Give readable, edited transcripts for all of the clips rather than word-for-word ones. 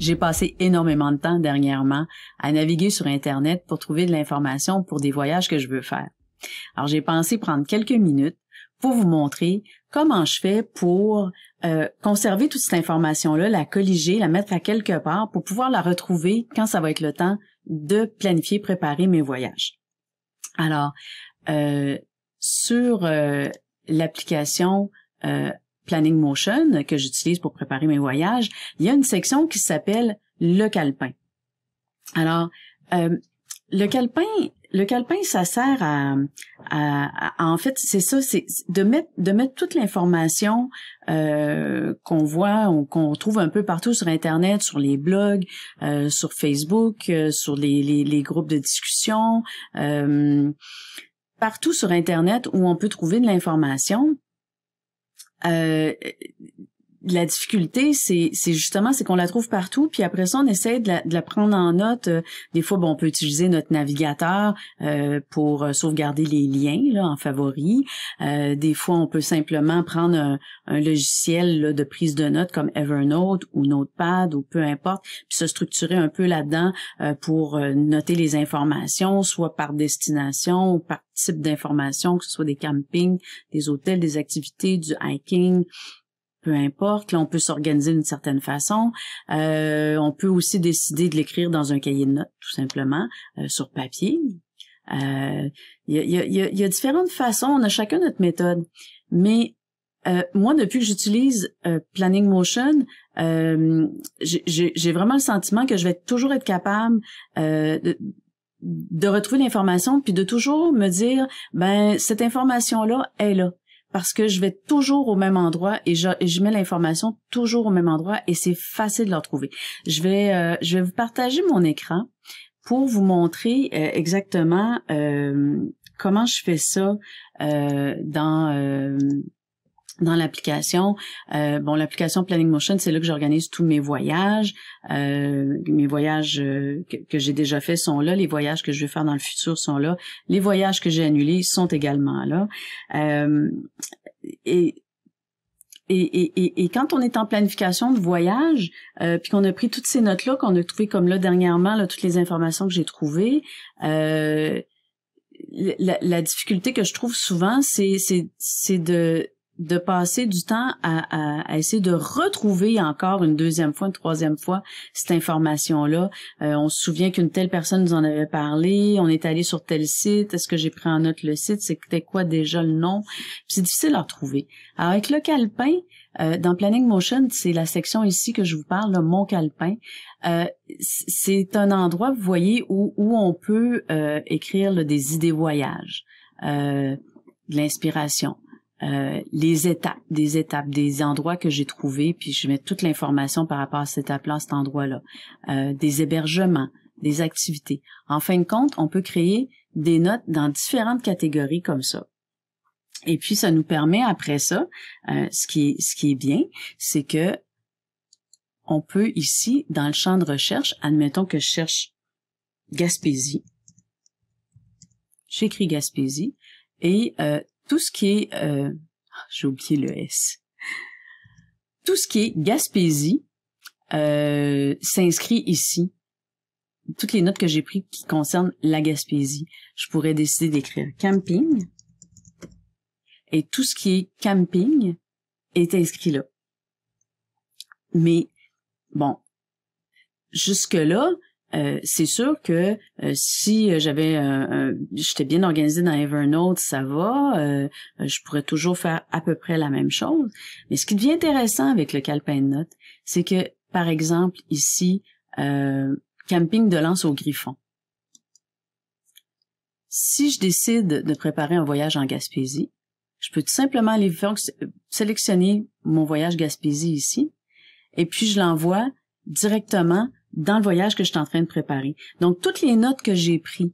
j'ai passé énormément de temps dernièrement à naviguer sur Internet pour trouver de l'information pour des voyages que je veux faire. Alors, j'ai pensé prendre quelques minutes pour vous montrer comment je fais pour conserver toute cette information-là, la colliger, la mettre à quelque part pour pouvoir la retrouver quand ça va être le temps de planifier, préparer mes voyages. Alors, sur l'application Planning Motion que j'utilise pour préparer mes voyages, il y a une section qui s'appelle le calepin. Alors, le calepin, ça sert à en fait, c'est ça, c'est de mettre toute l'information qu'on voit, qu'on trouve un peu partout sur Internet, sur les blogs, sur Facebook, sur les groupes de discussion, partout sur Internet où on peut trouver de l'information. La difficulté, c'est justement qu'on la trouve partout, puis après ça, on essaie de la prendre en note. Des fois, on peut utiliser notre navigateur pour sauvegarder les liens là, en favoris. Des fois, on peut simplement prendre un logiciel là, de prise de notes comme Evernote ou Notepad ou peu importe, puis se structurer un peu là-dedans pour noter les informations, soit par destination ou par type d'information, que ce soit des campings, des hôtels, des activités, du hiking, peu importe. Là, on peut s'organiser d'une certaine façon. On peut aussi décider de l'écrire dans un cahier de notes, tout simplement, sur papier. Il y a différentes façons. On a chacun notre méthode. Mais moi, depuis que j'utilise Planning Motion, j'ai vraiment le sentiment que je vais toujours être capable de retrouver l'information puis de toujours me dire, cette information-là est là. Parce que je vais toujours au même endroit et je mets l'information toujours au même endroit et c'est facile de la retrouver. Je vais vous partager mon écran pour vous montrer exactement comment je fais ça dans l'application. L'application Planning Motion, c'est là que j'organise tous mes voyages. Mes voyages que j'ai déjà faits sont là. Les voyages que je vais faire dans le futur sont là. Les voyages que j'ai annulés sont également là. Et quand on est en planification de voyage, puis qu'on a pris toutes ces notes-là, qu'on a trouvées comme là dernièrement, là, toutes les informations que j'ai trouvées, la difficulté que je trouve souvent, c'est de passer du temps à essayer de retrouver encore une deuxième fois, une troisième fois cette information-là. On se souvient qu'une telle personne nous en avait parlé, on est allé sur tel site, est-ce que j'ai pris en note le site, c'était quoi déjà le nom? C'est difficile à retrouver. Alors avec le calepin, dans Planning Motion, c'est la section ici que je vous parle, là, mon calepin. C'est un endroit, vous voyez, où on peut écrire là, des idées voyage, de l'inspiration. Des étapes, des endroits que j'ai trouvés, puis je mets toute l'information par rapport à cette étape-là, à cet endroit-là. Des hébergements, des activités. En fin de compte, on peut créer des notes dans différentes catégories comme ça. Et puis, ça nous permet, après ça, ce qui est bien, c'est que on peut ici, dans le champ de recherche, admettons que je cherche Gaspésie. J'écris Gaspésie et tout ce qui est... j'ai oublié le S. Tout ce qui est Gaspésie s'inscrit ici. Toutes les notes que j'ai prises qui concernent la Gaspésie. Je pourrais décider d'écrire camping. Et tout ce qui est camping est inscrit là. Mais, bon, jusque-là, c'est sûr que si j'étais bien organisée dans Evernote, ça va, je pourrais toujours faire à peu près la même chose. Mais ce qui devient intéressant avec le calepin de notes, c'est que, par exemple, ici, camping de l'Anse au Griffon. Si je décide de préparer un voyage en Gaspésie, je peux tout simplement aller sélectionner mon voyage Gaspésie ici, et puis je l'envoie directement dans le voyage que je suis en train de préparer. Donc, toutes les notes que j'ai prises,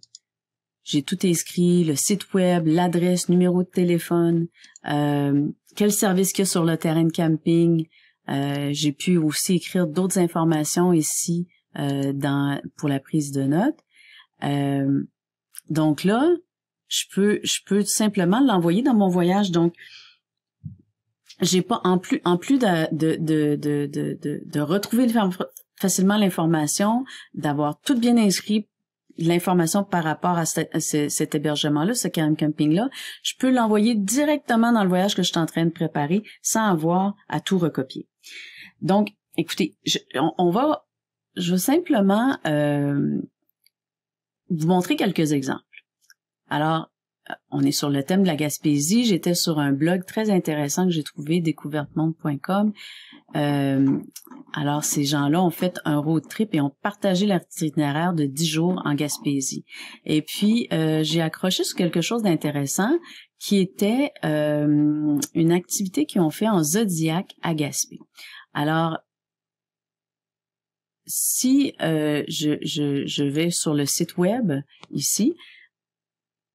j'ai tout inscrit, le site web, l'adresse, numéro de téléphone, quel service qu'il y a sur le terrain de camping. J'ai pu aussi écrire d'autres informations ici pour la prise de notes. Donc là, je peux tout simplement l'envoyer dans mon voyage. Donc, j'ai pas en plus de retrouver facilement l'information, d'avoir tout bien inscrit l'information par rapport à cet hébergement-là, ce camping-là, je peux l'envoyer directement dans le voyage que je suis en train de préparer sans avoir à tout recopier. Donc, écoutez, je vais simplement vous montrer quelques exemples. Alors, on est sur le thème de la Gaspésie. J'étais sur un blog très intéressant que j'ai trouvé, découvertemonde.com. Alors, ces gens-là ont fait un road trip et ont partagé leur itinéraire de 10 jours en Gaspésie. Et puis, j'ai accroché sur quelque chose d'intéressant qui était une activité qu'ils ont fait en Zodiac à Gaspé. Alors, si je vais sur le site web ici,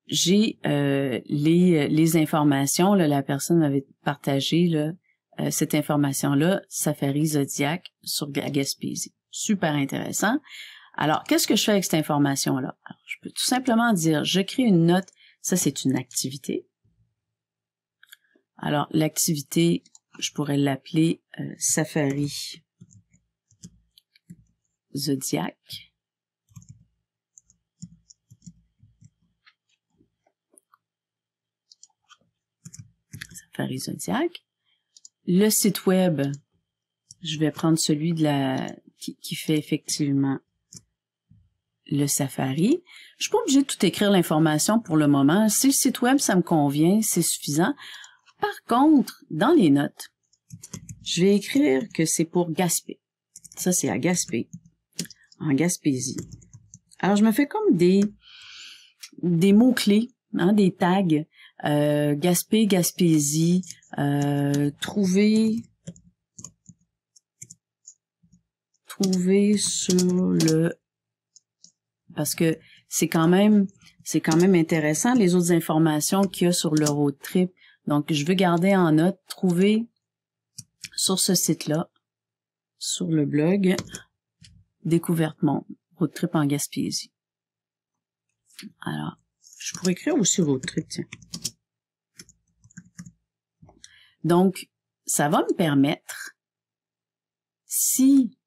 j'ai les informations, là, la personne m'avait partagé là, cette information-là, Safari Zodiac sur Gaspésie. Super intéressant. Alors, qu'est-ce que je fais avec cette information-là? Alors, je peux tout simplement dire, je crée une note, ça c'est une activité. Alors, l'activité, je pourrais l'appeler Safari Zodiac. Safari Zodiac. Le site web, je vais prendre celui de qui fait effectivement le Safari. Je suis pas obligée de tout écrire l'information pour le moment. Si le site web, ça me convient, c'est suffisant. Par contre, dans les notes, je vais écrire que c'est pour Gaspé. Ça, c'est à Gaspé, en Gaspésie. Alors, je me fais comme des mots-clés, hein, des tags. Gaspé, Gaspésie, trouver sur le, parce que c'est quand même intéressant les autres informations qu'il y a sur le road trip. Donc je veux garder en note, trouver sur ce site-là, sur le blog Découverte Monde, road trip en Gaspésie. Alors, je pourrais écrire aussi road trip, tiens. Donc, ça va me permettre, si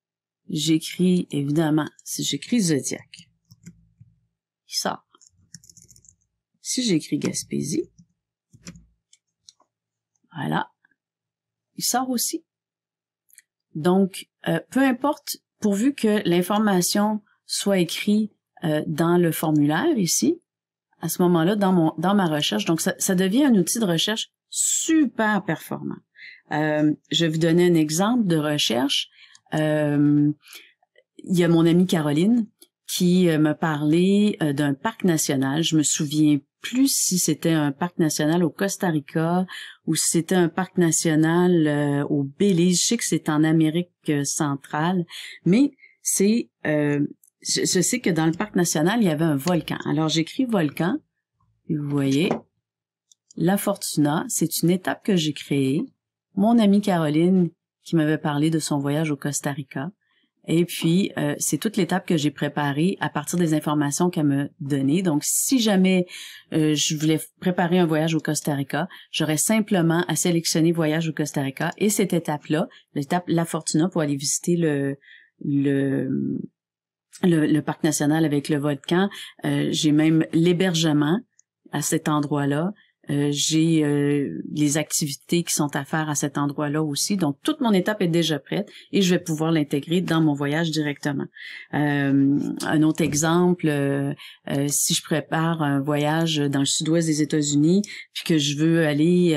j'écris, évidemment, si j'écris Zodiac, il sort. Si j'écris Gaspésie, voilà, il sort aussi. Donc, peu importe, pourvu que l'information soit écrite dans le formulaire ici, à ce moment-là, dans ma recherche, donc ça devient un outil de recherche super performant. Je vais vous donner un exemple de recherche. Il y a mon amie Caroline qui m'a parlé d'un parc national. Je me souviens plus si c'était un parc national au Costa Rica ou si c'était un parc national au Belize. Je sais que c'est en Amérique centrale, mais c'est je sais que dans le parc national, il y avait un volcan. Alors j'écris volcan, et vous voyez, La Fortuna, c'est une étape que j'ai créée. Mon amie Caroline qui m'avait parlé de son voyage au Costa Rica. Et puis, c'est toute l'étape que j'ai préparée à partir des informations qu'elle m'a données. Donc, si jamais je voulais préparer un voyage au Costa Rica, j'aurais simplement à sélectionner voyage au Costa Rica et cette étape-là, l'étape La Fortuna pour aller visiter le parc national avec le volcan. J'ai même l'hébergement à cet endroit-là. J'ai les activités qui sont à faire à cet endroit-là aussi. Donc, toute mon étape est déjà prête et je vais pouvoir l'intégrer dans mon voyage directement. Un autre exemple, si je prépare un voyage dans le sud-ouest des États-Unis puis que je veux aller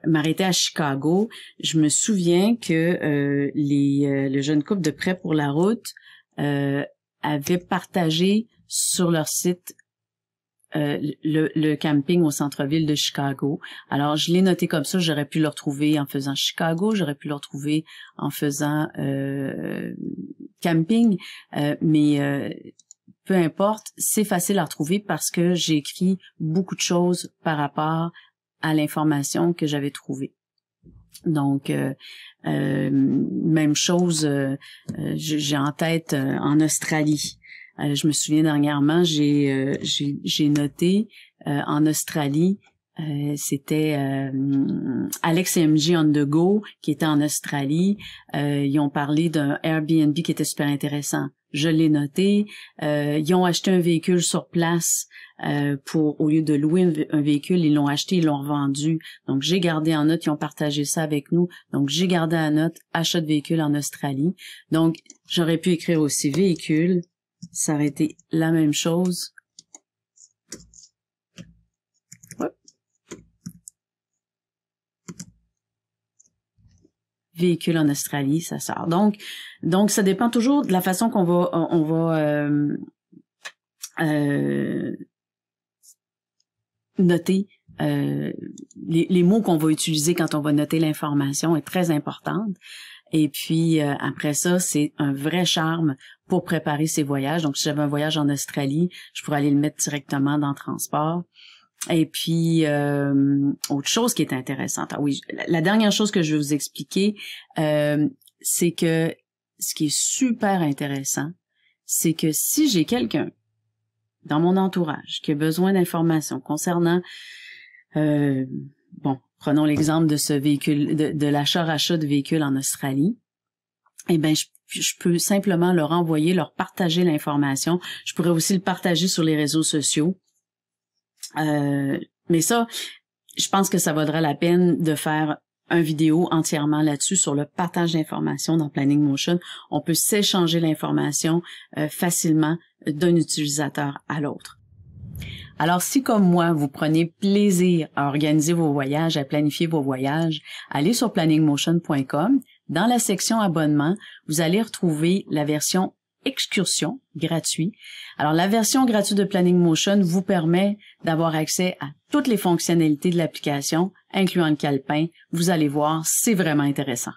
m'arrêter à Chicago, je me souviens que le jeune couple de Prêt pour la route avait partagé sur leur site le camping au centre-ville de Chicago. Alors, je l'ai noté comme ça. J'aurais pu le retrouver en faisant Chicago, j'aurais pu le retrouver en faisant camping, mais peu importe, c'est facile à retrouver parce que j'ai écrit beaucoup de choses par rapport à l'information que j'avais trouvée. Donc, même chose, j'ai en tête en Australie. Je me souviens dernièrement, j'ai noté en Australie C'était Alex et MJ on the go qui était en Australie. Ils ont parlé d'un Airbnb qui était super intéressant. Je l'ai noté. Ils ont acheté un véhicule sur place au lieu de louer un véhicule, ils l'ont acheté, ils l'ont revendu. Donc j'ai gardé en note, ils ont partagé ça avec nous. Donc j'ai gardé en note achat de véhicule en Australie. Donc j'aurais pu écrire aussi véhicule, ça aurait été la même chose. Véhicule en Australie, ça sort. Donc ça dépend toujours de la façon qu'on va noter les mots qu'on va utiliser quand on va noter l'information est très importante. Et puis après ça, c'est un vrai charme pour préparer ses voyages. Donc si j'avais un voyage en Australie, je pourrais aller le mettre directement dans le transport. Et puis, autre chose qui est intéressante. Ah oui, la dernière chose que je vais vous expliquer, c'est que ce qui est super intéressant, c'est que si j'ai quelqu'un dans mon entourage qui a besoin d'informations concernant, prenons l'exemple de ce véhicule, de l'achat-rachat de véhicules en Australie, eh ben je peux simplement leur envoyer, leur partager l'information. Je pourrais aussi le partager sur les réseaux sociaux. Mais ça, je pense que ça vaudra la peine de faire une vidéo entièrement là-dessus sur le partage d'informations dans Planning Motion. On peut s'échanger l'information facilement d'un utilisateur à l'autre. Alors, si comme moi, vous prenez plaisir à organiser vos voyages, à planifier vos voyages, allez sur planningmotion.com. Dans la section abonnement, vous allez retrouver la version excursion gratuit. Alors, la version gratuite de Planning Motion vous permet d'avoir accès à toutes les fonctionnalités de l'application, incluant le calepin. Vous allez voir, c'est vraiment intéressant.